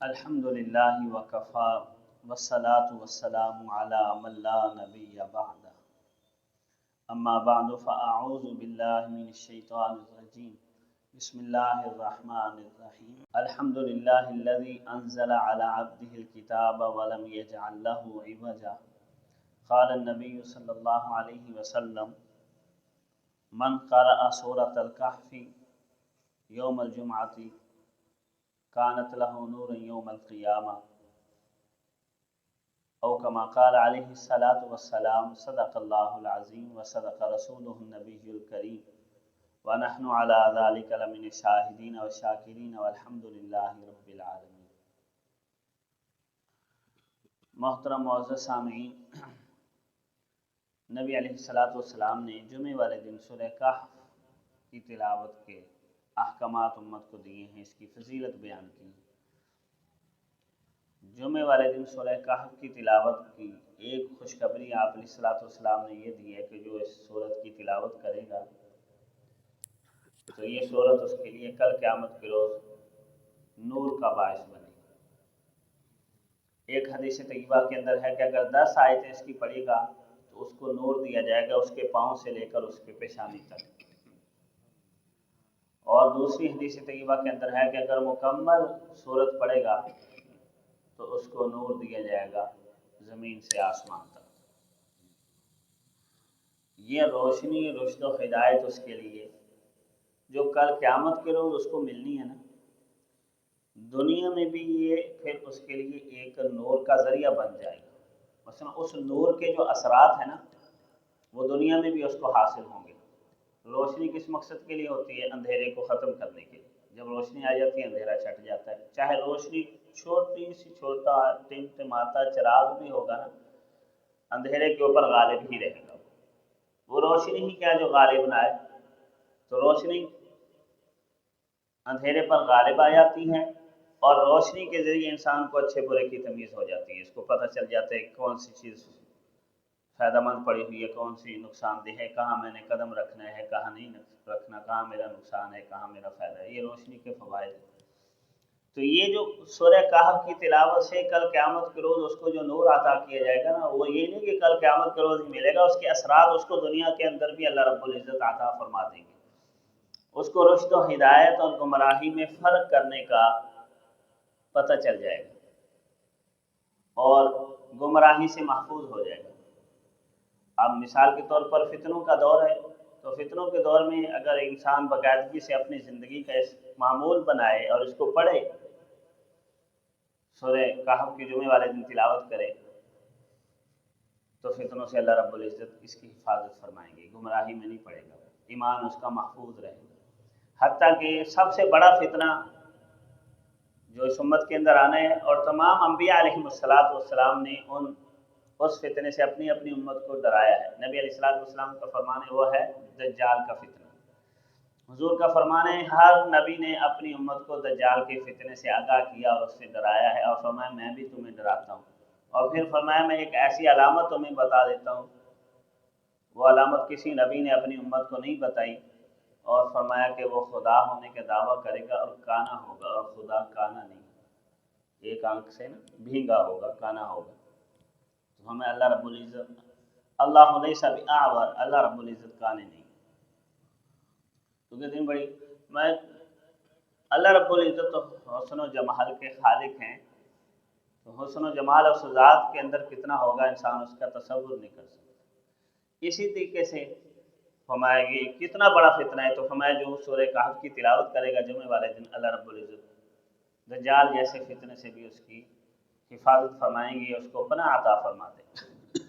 الحمدللہ وکفا والصلاة والسلام علی من لا نبی بعد اما بعد فاعوذ باللہ من الشیطان الرجیم بسم اللہ الرحمن الرحیم الحمدللہ الذی انزل علی عبده الكتاب ولم یجعل له عوجا قال النبی صلی اللہ علیہ وسلم من قرأ سورة الکہف یوم الجمعۃ کانت له نور یوم القیامہ او کما قال علیہ الصلاۃ والسلام صدق اللہ العظیم وصدق رسولہ النبی الکریم ونحن علی ذلک لمن الشاہدین والشاکرین والحمد للہ رب العالمین۔ محترم معزز سامعین، نبی علیہ الصلاۃ والسلام نے جمعے والے دن سورہ کہف کی تلاوت کے احکامات امت کو دیے ہیں، اس کی فضیلت بیان کی۔ جمعے والے دن سورہ کہف کی تلاوت کی ایک خوشخبری آپ علیہ الصلوۃ والسلام نے یہ دی ہے کہ جو اس سورت کی تلاوت کرے گا تو یہ سورت اس کے لیے کل قیامت کے روز نور کا باعث بنے گی۔ ایک حدیث طیبہ کے اندر ہے کہ اگر 10 آیتیں اس کی پڑھے گا تو اس کو نور دیا جائے گا اس کے پاؤں سے لے کر اس کے پیشانی تک۔ اور دوسری حدیث طیبہ کے اندر ہے کہ اگر مکمل سورت پڑھے گا تو اس کو نور دیا جائے گا زمین سے آسمان تک۔ یہ روشنی، رشد و ہدایت اس کے لیے جو کل قیامت کے روز اس کو ملنی ہے نا، دنیا میں بھی یہ پھر اس کے لیے ایک نور کا ذریعہ بن جائے گا۔ مثلا اس نور کے جو اثرات ہیں نا وہ دنیا میں بھی اس کو حاصل ہوں گے۔ روشنی کس مقصد کے لیے ہوتی ہے؟ اندھیرے کو ختم کرنے کے لیے۔ جب روشنی آ جاتی ہے اندھیرا چھٹ جاتا ہے، چاہے روشنی چھوٹی سی چھوٹا ٹمٹماتا چراغ بھی ہوگا نا، اندھیرے کے اوپر غالب ہی رہے گا۔ وہ روشنی ہی کیا جو غالب نہ آئے، تو روشنی اندھیرے پر غالب آ جاتی ہے اور روشنی کے ذریعے انسان کو اچھے برے کی تمیز ہو جاتی ہے۔ اس کو پتہ چل جاتا ہے کہ کون سی چیز فائدہ مند پڑی ہوئی ہے، کون سی نقصان دہ ہے، کہاں میں نے قدم رکھنا ہے، کہاں نہیں رکھنا، کہاں میرا نقصان ہے، کہاں میرا فائدہ ہے۔ یہ روشنی کے فوائد ہیں۔ تو یہ جو سورہ کہف کی تلاوت سے کل قیامت کے روز اس کو جو نور عطا کیا جائے گا نا، وہ یہ نہیں کہ کل قیامت کے روز ہی ملے گا، اس کے اثرات اس کو دنیا کے اندر بھی اللہ رب العزت عطا فرما دیں گے۔ اس کو رشد و ہدایت اور گمراہی میں فرق کرنے کا پتہ چل جائے گا اور گمراہی سے محفوظ ہو جائے گا۔ اب مثال کے طور پر فتنوں کا دور ہے، تو فتنوں کے دور میں اگر انسان باقاعدگی سے اپنی زندگی کا اس معمول بنائے اور اس کو پڑھے، سورہ کہف کی جمعے والے دن تلاوت کرے، تو فتنوں سے اللہ رب العزت اس کی حفاظت فرمائیں گے، گمراہی میں نہیں پڑے گا، ایمان اس کا محفوظ رہے گا۔ حتیٰ کہ سب سے بڑا فتنہ جو اس امت کے اندر آنا ہے، اور تمام انبیاء علیہ السلام نے اس فتنے سے اپنی اپنی امت کو ڈرایا ہے۔ نبی علیہ السلام کا فرمان ہے وہ ہے دجال کا فتنہ۔ حضور کا فرمان ہے ہر نبی نے اپنی امت کو دجال کے فتنے سے آگاہ کیا اور اس سے ڈرایا ہے، اور فرمایا میں بھی تمہیں ڈراتا ہوں، اور پھر فرمایا میں ایک ایسی علامت تمہیں بتا دیتا ہوں، وہ علامت کسی نبی نے اپنی امت کو نہیں بتائی، اور فرمایا کہ وہ خدا ہونے کا دعویٰ کرے گا اور کانا ہوگا، اور خدا کانا نہیں، ایک آنکھ سے نا بھینگا ہوگا، کانا ہوگا۔ تو ہمیں اللہ رب العزت اللہ لیس بأعور، اللہ رب العزت کانے نہیں، کیونکہ بڑی میں اللہ رب العزت تو حسن و جمال کے خالق ہیں، تو حسن و جمال اور ذات کے اندر کتنا ہوگا انسان اس کا تصور نہیں کر سکتا۔ اسی طریقے سے فرمایا کہ کتنا بڑا فتنہ ہے، تو فرمایا جو سورہ کہف کی تلاوت کرے گا جمعے والے دن، اللہ رب العزت دجال جیسے فتنے سے بھی اس کی حفاظت فرمائیں گے، اس کو پناہ عطا فرما دیں گے۔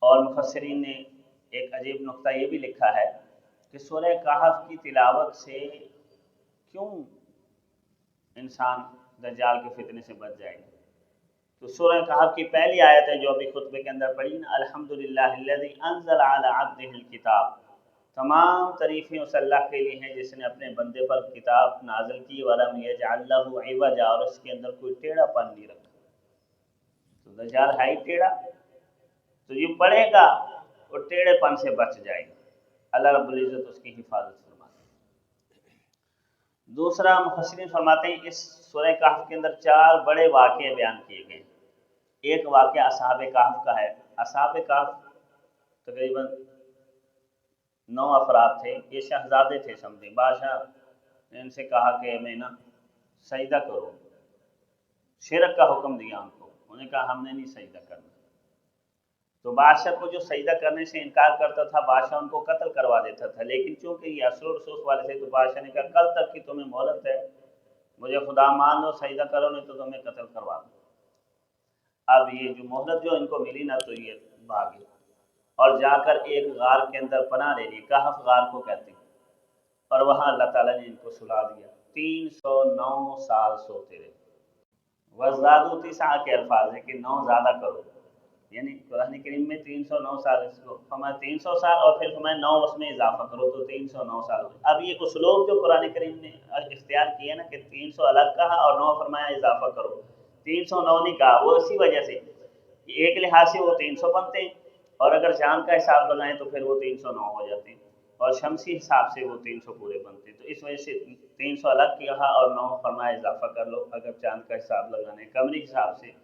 اور مفسرین نے ایک عجیب نقطہ یہ بھی لکھا ہے کہ سورہ کہف کی تلاوت سے کیوں انسان دجال کے فتنے سے بچ جائے گا۔ تو سورہ کہف کی پہلی آیت ہے جو ابھی خطبے کے اندر پڑھی نا، الحمدللہ الذی انزل علی عبدہ الکتاب، تمام تعریفیں اس اللہ کے لیے ہیں جس نے اپنے بندے پر کتاب نازل کی، ولم یجعل لہ عوجا، اور اس کے اندر کوئی ٹیڑھا پن نہیں رکھا۔ تو دجال ہے ہی ٹیڑھا، تو جو پڑھے گا وہ ٹیڑھے پن سے بچ جائے گا، اللہ رب العزت اس کی حفاظت فرما دے۔ दूसरा मुफस्सिरीन फरमाते हैं इस सूरह कहफ के अंदर 4 बड़े वाक़े बयान किए गए। एक वाक़या असहाब कहफ का है। असहाब कहफ तकरीबन 9 अफराद थे, ये शहजादे थे समझे। बादशाह ने इनसे कहा कि हमें ना सजदा करो, शिरक का हुक्म दिया उनको। उन्होंने कहा हमने नहीं सजदा करना। तो बादशाह को जो सजदा करने से इनकार करता था बादशाह उनको कत्ल करवा देता था। लेकिन चूंकि ये असर रसूख वाले थे तो बादशाह ने कहा कल तक की तुम्हें मोहलत है, मुझे खुदा मान लो, सजदा करो, नहीं तो तुम्हें कत्ल करवा दो। अब ये जो मोहलत जो इनको मिली ना, तो ये भागे और जाकर एक गार के अंदर पनाह ले ली, कहफ गार को कहते हैं, और वहाँ अल्लाह ताला ने इनको सुला दिया। 309 साल सोते रहे। वज़ादू तिस्आ के अल्फाज है कि 9 ज़्यादा करो, यानी कुरान करीम में 309 साल, इसको फरमाया 300 साल और फिर फरमाया 9 उसमें इजाफा करो तो 309 साल। अब ये उसलूब जो कुरान करीम ने इख्तियार किया ना कि 300 अलग कहा और 9 फरमाया इजाफा करो, 309 नहीं कहा, वो इसी वजह से एक लिहाज से वो 300 बनते हैं और अगर चांद का हिसाब लगाएं तो फिर वो 309 हो जाते हैं और शमसी हिसाब से वो 300 पूरे बनते हैं। तो इस वजह से 300 अलग कहा और 9 फरमाया इजाफा कर लो। अगर चांद का हिसाब लगाने कमरी हिसाब से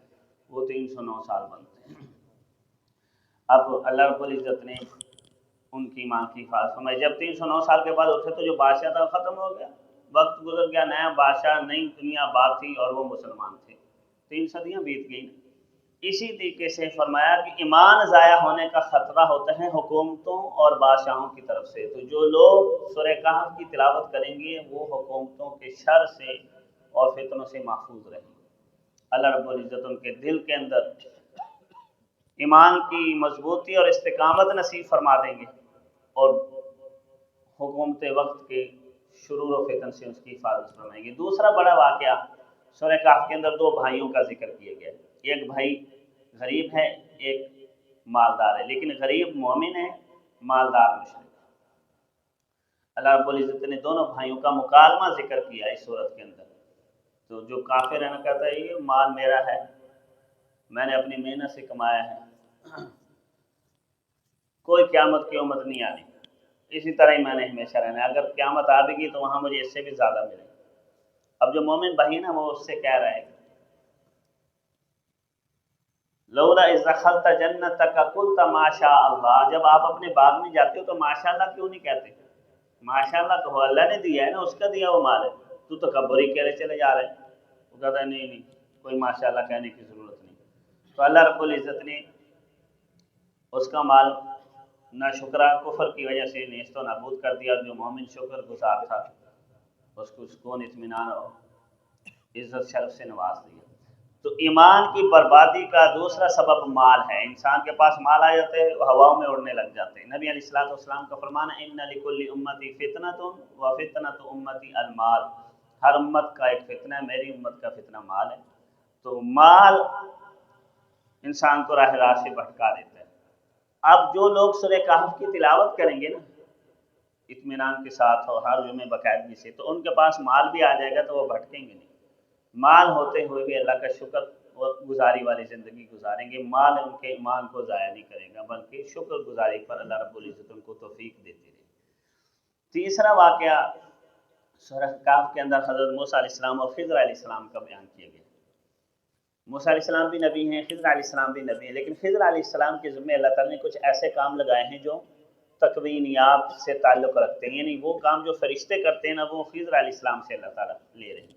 वो 309 साल बनते हैं। अब अल्लाह रब्बुल इज़्ज़त ने उनकी माँ की हिफाजत फरमाई। जब 309 साल के बाद उठे तो जो बादशाह था ख़त्म हो गया, वक्त गुजर गया, नया बादशाह, नई दुनिया बात थी और वो मुसलमान थे। 3 सदियाँ बीत गई। इसी तरीके से फरमाया कि ईमान ज़ाया होने का ख़तरा होता है हुकूमतों और बादशाहों की तरफ से। तो जो लोग सूरह कहफ की तिलावत करेंगे वो हुकूमतों के शर से और फितनों से महफूज रहेंगे। अल्लाह रब्बुल इज़्ज़त उनके दिल के अंदर ईमान की मजबूती और इस्तिकामत नसीब फरमा देंगे और हुकूमत वक्त के शुरूर व फितन से उसकी हिफाजत फरमाएंगे। दूसरा बड़ा वाक़या सूरह कहफ के अंदर 2 भाइयों का जिक्र किया गया है। एक भाई गरीब है, एक मालदार है, लेकिन गरीब मोमिन है, मालदार मुशरिक। अल्लाह रब्बुल इज़्ज़त ने दोनों भाइयों का मुकालमा जिक्र किया इस सूरत के अंदर। तो जो काफिर है ना, कहता है ये माल मेरा है, मैंने अपनी मेहनत से कमाया है, कोई क़यामत की उम्मत नहीं आनी, इसी तरह ही मैंने हमेशा रहना है, अगर क़यामत आ भी गई तो वहाँ मुझे इससे भी ज़्यादा मिले। अब जो मोमिन भाई ना वो उससे कह रहा है लौला इज़ दखलता जन्नतक कुल्ता माशा अल्लाह, जब आप अपने बाग में जाते हो तो माशाअल्लाह क्यों नहीं कहते? माशाअल्लाह कहो, अल्लाह ने दिया है ना, उसका दिया वो माल है, तू तो तकब्बुरी करे चले जा रहे हैं। वो कहता है नहीं नहीं, कोई माशाअल्लाह कहने की ज़रूरत नहीं। तो अल्लाह रब्बुल इज़्ज़त ने उसका माल नाशुक्रा कुफर की वजह से नेस्तो नाबूद कर दिया। जो मोमिन शुक्र गुजार था उसको सुकून इत्मीनान और इज़्ज़त शरफ से नवाज दिया। तो ईमान की बर्बादी का दूसरा सबब माल है। इंसान के पास माल आ जाते हैं, हवाओं में उड़ने लग जाते हैं। नबी अलैहिस्सलाम का फरमान है इन्ना लिकुल्लि उम्मती फितनतुन व फितनतु उम्मती अलमाल, हर उम्मत का एक फितना है, मेरी उम्मत का फितना माल है। तो माल इंसान को राह रास्त से भटका देता है। अब जो लोग सूरह कहफ की तिलावत करेंगे ना इत्मीनान के साथ और हर जुमे बाकायदगी से, तो उनके पास माल भी आ जाएगा तो वो भटकेंगे नहीं। माल होते हुए भी अल्लाह का शुक्र और गुजारी वाली ज़िंदगी गुजारेंगे। माल उनके ईमान को ज़ाया नहीं करेगा, बल्कि शुक्र गुजारी पर अल्लाह रब्बुल इज़्ज़त उनको तौफीक देती रहे। तीसरा वाक़या सूरह कहफ के अंदर हज़रत मूसा अलैहिस्सलाम और खिज़र अलैहिस्सलाम का बयान किया गया। मूसा अलैहिस्सलाम भी नबी हैं, खिज़र अलैहिस्सलाम भी नबी हैं, लेकिन खिज़र अलैहिस्सलाम के ज़िम्मे अल्लाह ताला ने कुछ ऐसे काम लगाए हैं जो तकवीनियात से ताल्लुक़ रखते हैं, यानी वो काम जो फरिश्ते करते हैं ना वो खिज़र अलैहिस्सलाम से अल्लाह ताला ले रहे हैं।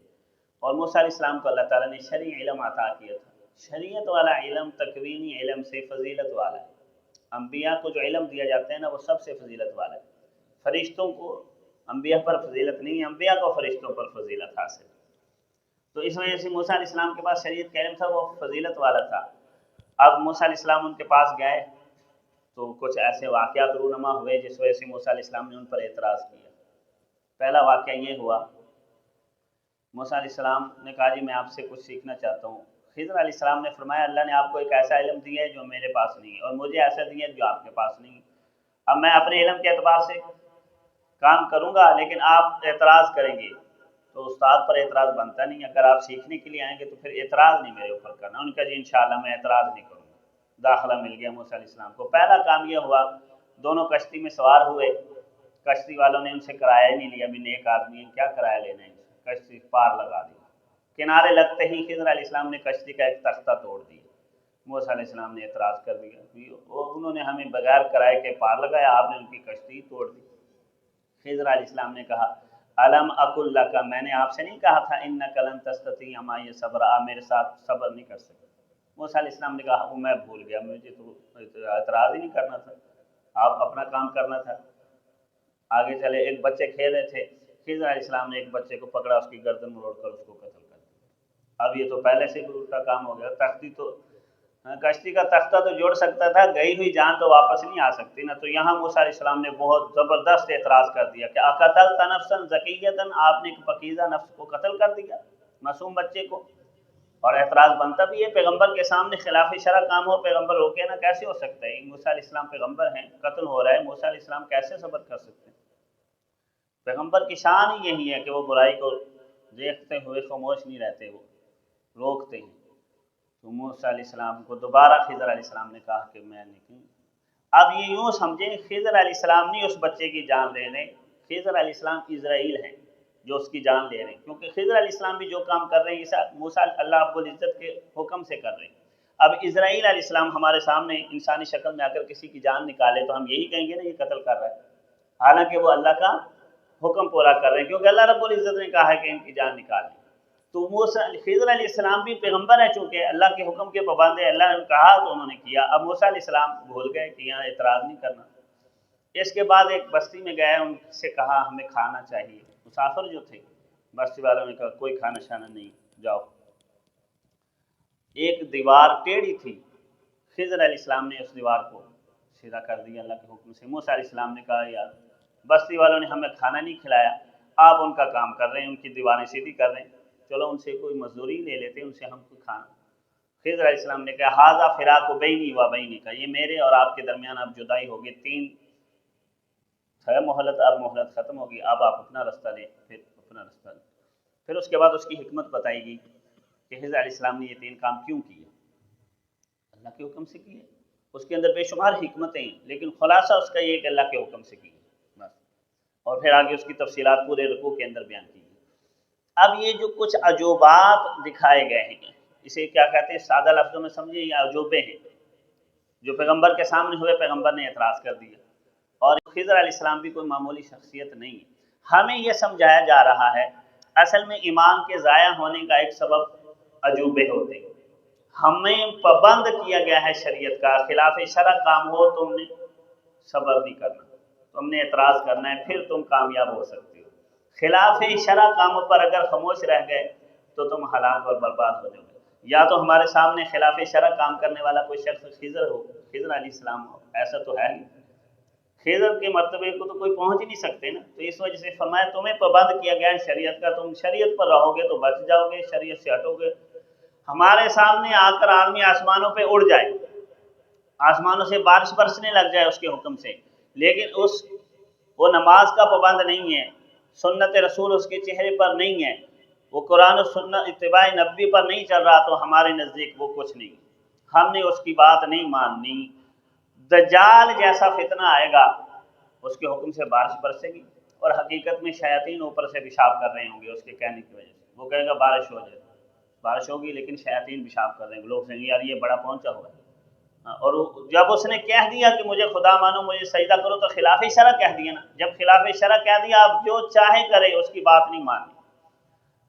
और मूसा अलैहिस्सलाम को अल्लाह ताला ने शरई इल्म अता किया था। शरीयत वाला इल्म तकवीनी इल्म से फजीलत वाला है। अम्बिया को जो इल्म दिया जाता है ना वो सबसे फजीलत वाला है। फरिश्तों को अम्बिया पर फजीलत नहीं है, अम्बिया को फरिश्तों पर फजीलत हासिल। तो इस वजह से मूसा अलैहिस्सलाम के पास शरीयत का इल्म था, वो फजीलत वाला था। अब मूसा अलैहिस्सलाम उनके पास गए तो कुछ ऐसे वाक़यात रूनमा हुए जिस वजह से मूसा अलैहिस्सलाम ने उन पर एतराज़ किया। पहला वाक़या ये हुआ, मूसा अलैहिस्सलाम ने कहा जी मैं आपसे कुछ सीखना चाहता हूँ। खिज़र अलैहिस्सलाम ने फरमाया अल्लाह ने आपको एक ऐसा इल्म दिया है जो मेरे पास नहीं है और मुझे ऐसा दिया है जो आपके पास नहीं है। अब मैं अपने इल्म के एतबार से काम करूँगा, लेकिन आप एतराज़ करेंगे तो उस्ताद पर एतराज़ बनता नहीं। अगर आप सीखने के लिए आएंगे तो फिर एतराज़ नहीं मेरे ऊपर करना। उनका जी इंशाअल्लाह मैं एतराज़ नहीं करूँगा। दाखिला मिल गया मूसा अलैहिस्सलाम को। पहला काम यह हुआ, दोनों कश्ती में सवार हुए, कश्ती वालों ने उनसे किराया ही नहीं लिया, भी नेक आदमी है क्या किराया लेना है। कश्ती पार लगा दी। किनारे लगते ही खिज़र अलैहिस्सलाम ने कश्ती का एक तख्ता तोड़ दिया। मूसा अलैहिस्सलाम ने एतराज़ कर दिया, वो उन्होंने हमें बगैर किराए के पार लगाया, आपने उनकी कश्ती तोड़ दी। खिज़र अलैहिस्सलाम ने कहा, अलम अकुल लका, मैंने आपसे नहीं कहा था इन्नका लन तस्ततिअ माइय सब्रा, आप मेरे साथ सब्र नहीं कर सकते। मूसा अलैहिस्सलाम ने कहा, वो मैं भूल गया, मुझे तो एतराज़ ही नहीं करना था, आप अपना काम करना था। आगे चले, एक बच्चे खेल रहे थे, खिज़र अलैहिस्सलाम ने एक बच्चे को पकड़ा, उसकी गर्दन मरोड़कर उसको कत्ल कर दिया। अब ये तो पहले से भी उल्टा काम हो गया। तख्ती तो कश्ती का तख्ता तो जोड़ सकता था, गई हुई जान तो वापस नहीं आ सकती ना। तो यहाँ मूसा अलैहिस्सलाम ने बहुत ज़बरदस्त एतराज़ कर दिया कि अक़तल्त नफ्सन ज़किय्यतन, आपने एक पाकीज़ा नफ्स को कत्ल कर दिया, मासूम बच्चे को। और एतराज़ बनता भी है, पैगंबर के सामने खिलाफ शरअ काम हो, पैगंबर रोके ना, कैसे हो सकता है? मूसा अलैहिस्सलाम पैगंबर हैं, कत्ल हो रहा है, मूसा अलैहिस्सलाम कैसे सब्र कर सकते हैं? पैगंबर की शान ही यही है कि वो बुराई को देखते हुए खामोश नहीं रहते, वो रोकते हैं। तो मूसा अलैहिस्सलाम को दोबारा खिज़र अलैहिस्सलाम ने कहा कि मैं नहीं। अब ये यूँ समझें, खिज़र अलैहिस्सलाम नहीं उस बच्चे की जान ले रहे, खिज़र अलैहिस्सलाम इज़राइल हैं जो उसकी जान ले रहे हैं, क्योंकि खिज़र अलैहिस्सलाम भी जो काम कर रहे हैं मूसा अल्लाह रब्बुल इज़्ज़त के हुक्म से कर रहे हैं। अब इज़राइल अलैहिस्सलाम हमारे सामने इंसानी शक्ल में आकर किसी की जान निकाले तो हम यही कहेंगे ना ये कत्ल कर रहा है, हालांकि वो अल्लाह का हुक्म पूरा कर रहे हैं, क्योंकि अल्लाह रब्बुल इज़्ज़त ने कहा है कि इनकी जान निकालें। तो मूसा खिज़र अलैहिस्सलाम भी पैगंबर है, चूँकि अल्लाह के हुक्म के पाबंद है, अल्लाह ने कहा तो उन्होंने किया। अब मूसा अलैहिस्सलाम भूल गए कि यहाँ एतराज़ नहीं करना। इसके बाद एक बस्ती में गए, उनसे कहा हमें खाना चाहिए। मुसाफिर जो थे, बस्ती वालों ने कहा कोई खाना शाना नहीं, जाओ। एक दीवार टेढ़ी थी, खिज़र अलैहिस्सलाम ने उस दीवार को सीधा कर दिया अल्लाह के हुक्म से। मूसा अलैहिस्सलाम ने कहा यार, बस्ती वालों ने हमें खाना नहीं खिलाया, आप उनका काम कर रहे हैं, उनकी दीवारें सीधी कर रहे हैं, चलो उनसे कोई मजदूरी ले लेते हैं, उनसे हमको खाना। खिज़र अलैहिस्सलाम ने कहा हाज़ा फ़िराक़ु बैनी व बैनिका, ये मेरे और आपके दरमियान अब जुदाई होगी, 3 है मोहलत, अब मोहलत ख़त्म होगी, अब आप अपना रास्ता लें, फिर अपना रास्ता लें। फिर उसके बाद उसकी हिकमत बताएगी कि खिज़र अलैहिस्सलाम ने ये 3 काम क्यों किए, अल्लाह के हुक्म से किए। उसके अंदर बेशुमार हिकमतें, लेकिन खुलासा उसका ये कि अल्लाह के हुक्म से किए बस। और फिर आगे उसकी तफसीलात पूरे रुकू के अंदर बयान की। अब ये जो कुछ अजूबात दिखाए गए हैं, इसे क्या कहते हैं, सादा लफ्ज़ों में समझिए, ये अजूबे हैं जो पैगंबर के सामने हुए, पैगंबर ने एतराज़ कर दिया। और खिज़र अलैहिस्सलाम भी कोई मामूली शख्सियत नहीं है। हमें यह समझाया जा रहा है असल में ईमान के ज़ाया होने का एक सबब अजूबे होते हैं। हमें पाबंद किया गया है शरीयत का, खिलाफ शरअ काम हो तुमने सब्र नहीं करना, तुमने एतराज़ करना है, फिर तुम कामयाब हो सकते हो। खिलाफ शरअ कामों पर अगर खामोश रह गए तो तुम हलाक और बर्बाद हो जाओगे। या तो हमारे सामने खिलाफ शरअ काम करने वाला कोई शख्स खिज़र हो, खिज़र अलैहिस्सलाम हो, ऐसा तो है नहीं। खिज़र के मर्तबे को तो कोई पहुँच ही नहीं सकते ना। तो इस वजह से फरमाया तुम्हें पाबंद किया गया है शरीयत का, तुम शरीयत पर रहोगे तो बच जाओगे, शरीयत से हटोगे। हमारे सामने आकर आदमी आसमानों पे उड़ जाए, आसमानों से बारिश बरसने लग जाए उसके हुक्म से, लेकिन वो नमाज का पाबंद नहीं है, सुन्नत रसूल उसके चेहरे पर नहीं है, वो कुरान और सुन्नत इत्तिबा नबी पर नहीं चल रहा, तो हमारे नज़दीक वो कुछ नहीं, हमने उसकी बात नहीं माननी। दज्जाल जैसा फितना आएगा, उसके हुक्म से बारिश बरसेगी और हकीकत में शयातीन ऊपर से पेशाब कर रहे होंगे उसके कहने की वजह से। वो कहेगा बारिश हो जाए, बारिश होगी, लेकिन शयातीन पेशाब कर रहे हैं। लोग कहेंगे यार ये बड़ा पहुंचा हुआ है। और जब उसने कह दिया कि मुझे खुदा मानो, मुझे सजदा करो, तो खिलाफ शरअ कह दिया ना। जब खिलाफ शरअ कह दिया, आप जो चाहे करे, उसकी बात नहीं माननी।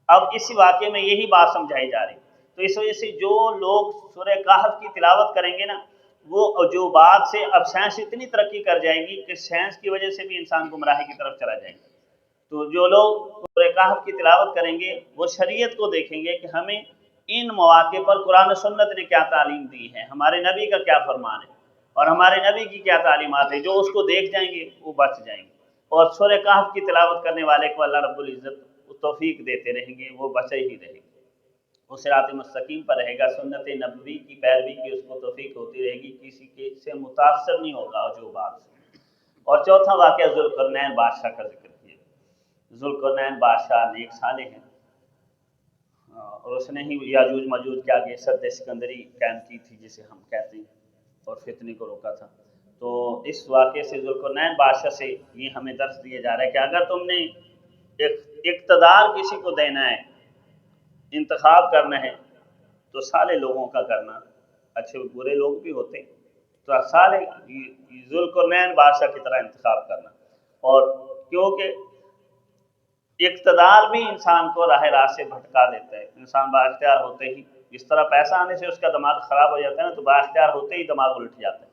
अब इस वाक़े में यही बात समझाई जा रही। तो इस वजह से जो लोग सूरह कहफ की तिलावत करेंगे ना, वो जो बात से अब साइंस इतनी तरक्की कर जाएगी कि साइंस की वजह से भी इंसान गुमराही की तरफ चला जाएगा। तो जो लोग सूरह कहफ की तिलावत करेंगे वो शरीयत को देखेंगे कि हमें इन मौके पर कुरान और सुन्नत ने क्या तालीम दी है, हमारे नबी का क्या फरमान है और हमारे नबी की क्या तालीमात है। जो उसको देख जाएंगे वो बच जाएंगे, और सूरह कहफ की तिलावत करने वाले को अल्लाह रब्बुल इज़्ज़त तौफीक देते रहेंगे, वो बचे ही रहेंगे, वो सिरात मुस्तकीम पर रहेगा, सुन्नत नबवी की पैरवी की उसको तौफीक होती रहेगी, किसी के से मुतासर नहीं होगा जो बात से। और चौथा वाक़या ज़ुल्क़रनैन बादशाह का जिक्र किया। ज़ुल्क़रनैन बादशाह नेक साले हैं और उसने ही याजूज मजूज के आगे सद्द सिकंदरी कायम की थी जिसे हम कहते हैं, और फितने को रोका था। तो इस वाक़े से ज़ुल्क़रनैन बादशाह से ये हमें दर्स दिया जा रहा है कि अगर तुमने एक اقتدار کسی کو دینا ہے، انتخاب کرنا ہے، تو سارے لوگوں کا کرنا، اچھے برے لوگ بھی ہوتے ہیں، تو سارے ذوالقرنین بادشاہ کی طرح انتخاب کرنا. اور کیونکہ اقتدار بھی انسان کو راہ راست سے بھٹکا دیتا ہے. انسان بااختیار ہوتے ہی، اس طرح پیسہ آنے سے اس کا دماغ خراب ہو جاتا ہے نا، تو بااختیار ہوتے ہی دماغ الٹ جاتا ہے.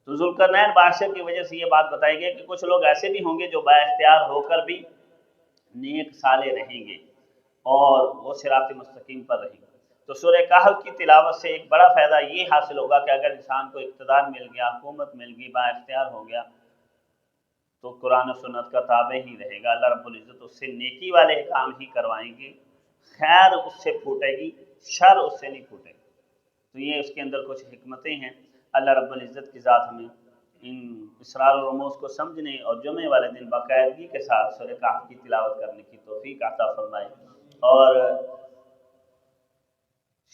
تو ذوالقرنین بادشاہ کی وجہ سے یہ بات بتائی گئی کہ کچھ لوگ ایسے بھی ہوں گے جو بااختیار ہو کر بھی نیک صالح رہیں گے اور وہ صراط مستقیم پر رہیں گے. تو سورہ کہف کی تلاوت سے ایک بڑا فائدہ یہ حاصل ہوگا کہ اگر انسان کو اقتدار مل گیا، حکومت مل گئی، بااختیار ہو گیا، تو قرآن و سنت کا تابع ہی رہے گا. اللہ رب العزت اس سے نیکی والے کام ہی کروائیں گے، خیر اس سے پھوٹے گی، شر اس سے نہیں پھوٹے گی. تو یہ اس کے اندر کچھ حکمتیں ہیں. اللہ رب العزت کی ذات ہمیں ان اسرار و رموز کو سمجھنے اور جمعے والے دن باقاعدگی کے ساتھ سورہ کہف کی تلاوت کرنے کی توفیق عطا فرمائے. اور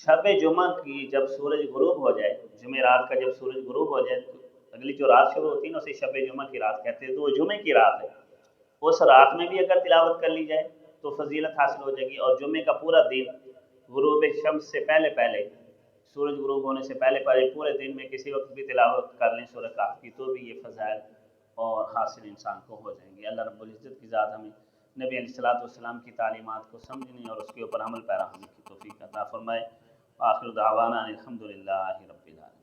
شب جمعہ کی جب سورج غروب ہو جائے، جمعرات کا جب سورج غروب ہو جائے، تو اگلی جو رات شروع ہوتی ہے نا اسے شب جمعہ کی رات کہتے ہیں، تو وہ جمعے کی رات ہے. اس رات میں بھی اگر تلاوت کر لی جائے تو فضیلت حاصل ہو جائے گی. اور جمعے کا پورا دن غروب شمس سے پہلے پہلے، سورج غروب ہونے سے پہلے پہلے پورے دن میں کسی وقت بھی تلاوت کر لیں سورہ کہف کی، تو بھی یہ فضائل اور حاصل انسان کو ہو جائیں گے. اللہ رب العزت کی ذات ہمیں نبی علیہ الصلوۃ والسلام کی تعلیمات کو سمجھنے اور اس کے اوپر عمل پیرا ہونے کی توفیق عطا فرمائے. آخر دعوانا الحمدللہ رب العالمین.